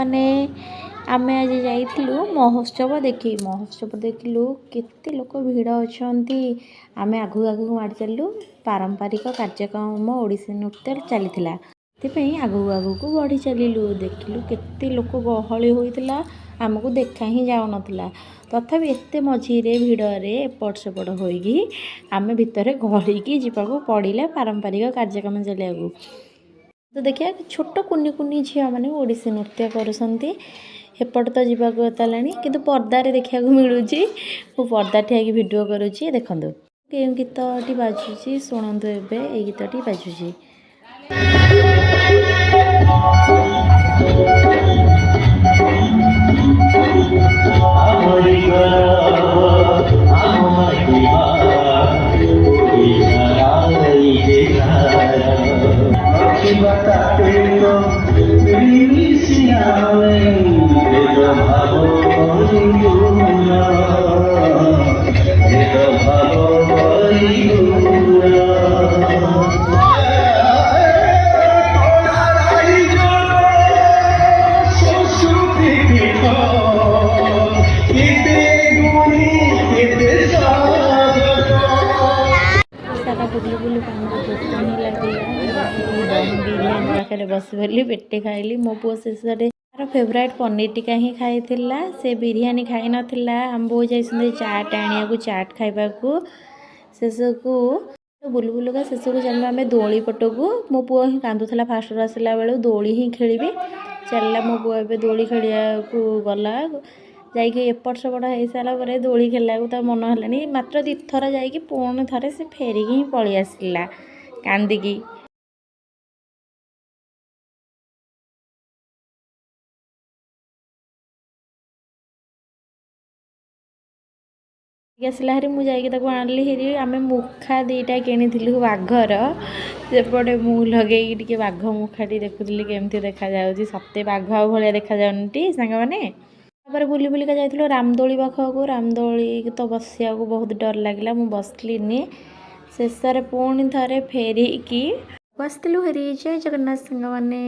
मैंने आमे आज जाइलु महोत्सव देखिलु केते लोक भिड़ अच्छा आमे आगु आगु माड़ चलू पारंपरिक कार्यक्रम ओडिसी नृत्य चली आगु आगु को बढ़ी चलू देखिलु केते लोक गहली होइतिला आमको देखा ही जाऊ नथिला तथापि एते मझीरे भिड़रे एपट सेपट होइकी आमे भितरे गहलिकी जीवाको पड़िला पारंपरिक कार्यक्रम चलिया तो देखिए छोट कुनी कुनी झील मैंने ओडिसी नृत्य करुँच एपट तो जावाक तलाणी किंतु पर्दारे देखा मिलूँ मु पर्दा ठिया भिडियो करुँची देखूँ के गीतटी बाजुची शुणु एवं ये गीतटी बाजुची बुली बुली भोक ही लगे पाखे बस पड़ी पेटे खाइली मो पु शेष तार फेवरेट पनीर टिका ही खाई से बिरियानी खाई नाला आम बो जाइए चाट आने चाट खावा शेष को बुलू बुलुका शेष को चलू आम दोली पटकू मो पु ही कांदुला फास्ट आसला बेलू दोली ही खेली चलला मो पु ए दोली खेलिया गला एपट सेपट हो सारापर दोली खेलला तो मन है मात्र 2 थर जा पुणी थे से फेरिकी ही पलि आसला कांदिकी आसला हरी मुझे आनली हेरी आम मुखा 2टा किनी बाघर सेपटे मु लगे बाघ मुखाटी देखुली केमती देखा जाउची सत्य बाघ भाया देखा जाउनी सांग माने बुली बुलिका जाइलु रामदोली पाखक रामदोली तो बसिया बहुत डर लगे मु बसलिनी शेष पुणी थे फेरिकी आसलु हेरी जय जगन्नाथ सांग माने।